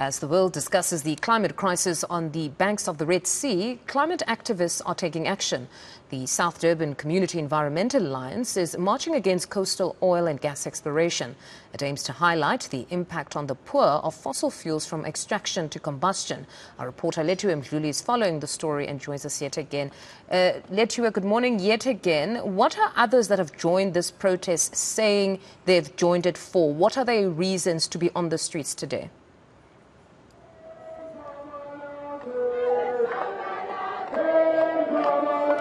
As the world discusses the climate crisis on the banks of the Red Sea, climate activists are taking action. The South Durban Community Environmental Alliance is marching against coastal oil and gas exploration. It aims to highlight the impact on the poor of fossil fuels from extraction to combustion. Our reporter Lethiwe Mdluli is following the story and joins us yet again. Lethiwe, good morning yet again. What are others that have joined this protest saying they've joined it for? What are their reasons to be on the streets today?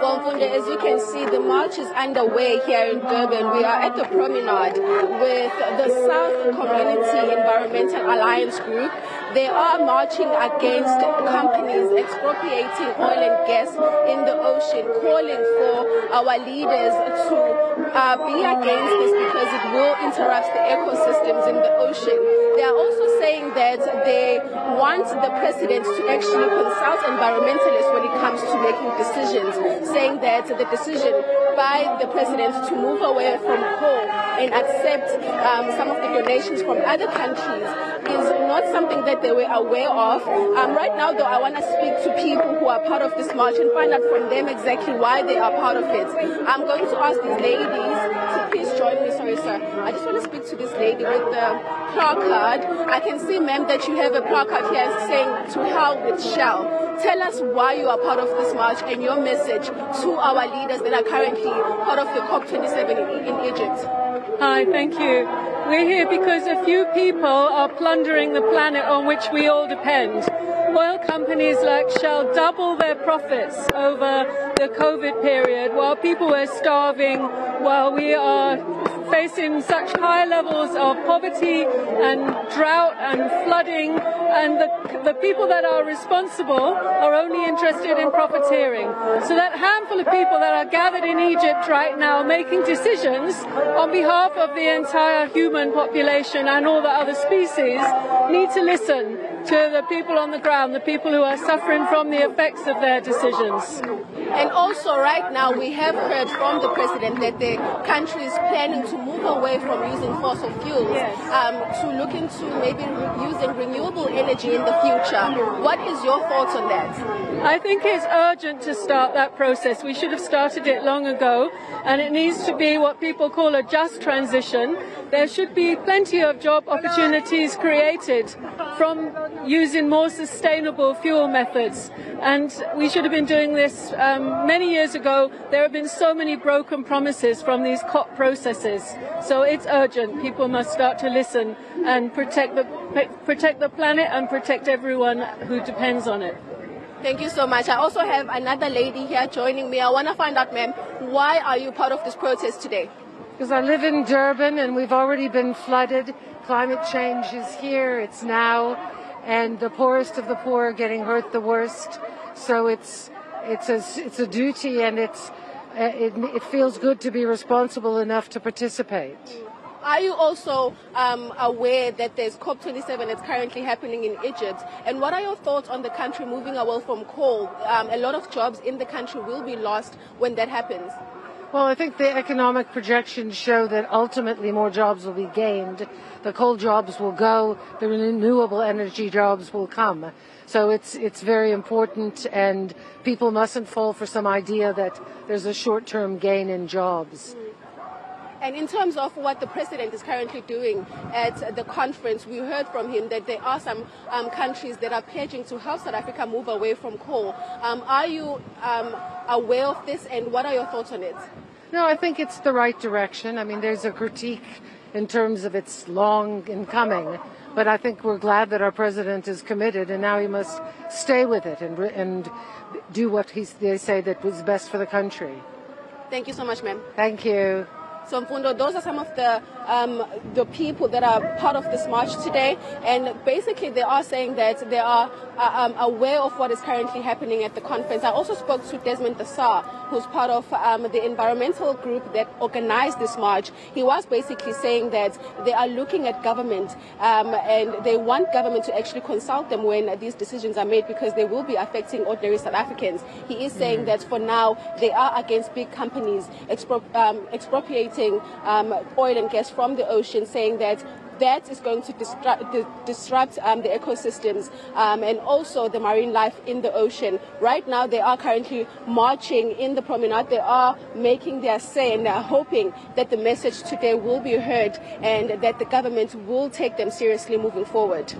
Well, Mfunde, as you can see, the march is underway here in Durban. We are at the promenade with the South Community Environmental Alliance Group. They are marching against companies expropriating oil and gas in the ocean, calling for our leaders to be against this because it will interrupt the ecosystems in the ocean. They are also saying that they want the president to actually consult environmentalists when it comes to making decisions, saying that the decision by the president to move away from coal and accept some of the donations from other countries is not something that they were aware of. Right now, though, I want to speak to people who are part of this march and find out from them exactly why they are part of it. I'm going to ask these ladies to please join me. Sorry, sir. I just want to speak to this lady with the placard. I can see, ma'am, that you have a placard here saying "To hell with Shell." Tell us why you are part of this march and your message to our leaders that are currently part of the COP27 in Egypt. Hi, thank you. We're here because a few people are plundering the planet on which we all depend. Oil companies like Shell double their profits over the COVID period while people were starving, while we are facing such high levels of poverty and drought and flooding, and the people that are responsible are only interested in profiteering. So that handful of people that are gathered in Egypt right now making decisions on behalf of the entire human population and all the other species need to listen to the people on the ground, the people who are suffering from the effects of their decisions. And also right now we have heard from the president that the country is planning to move away from using fossil fuels, to look into maybe using renewable energy in the future. What is your thoughts on that? I think it's urgent to start that process. We should have started it long ago, and it needs to be what people call a just transition. There should be plenty of job opportunities created from using more sustainable fuel methods, and we should have been doing this many years ago. There have been so many broken promises from these COP processes, so it's urgent. People must start to listen and protect the planet and protect everyone who depends on it. Thank you so much. I also have another lady here joining me. I want to find out, ma'am, why are you part of this protest today? Because I live in Durban and we've already been flooded. Climate change is here, it's now, and the poorest of the poor are getting hurt the worst. So it's a duty, and it feels good to be responsible enough to participate. Are you also aware that there's COP27 that's currently happening in Egypt? And what are your thoughts on the country moving away from coal? A lot of jobs in the country will be lost when that happens. Well, I think the economic projections show that ultimately more jobs will be gained. The coal jobs will go, the renewable energy jobs will come. So it's very important, and people mustn't fall for some idea that there's a short-term gain in jobs. And in terms of what the president is currently doing at the conference, we heard from him that there are some countries that are pledging to help South Africa move away from coal. Are you aware of this, and what are your thoughts on it? No, I think it's the right direction. I mean, there's a critique in terms of it's long in coming, but I think we're glad that our president is committed, and now he must stay with it and do what they say that was best for the country. Thank you so much, ma'am. Thank you. So, Mfundo, those are some of the people that are part of this march today, and basically they are saying that they are aware of what is currently happening at the conference. I also spoke to Desmond Desar, who's part of the environmental group that organized this march. He was basically saying that they are looking at government and they want government to actually consult them when these decisions are made, because they will be affecting ordinary South Africans. He is saying that for now they are against big companies expropriating oil and gas from the ocean, saying that that is going to disrupt the ecosystems and also the marine life in the ocean. Right now, they are currently marching in the promenade. They are making their say, and they are hoping that the message today will be heard and that the government will take them seriously moving forward.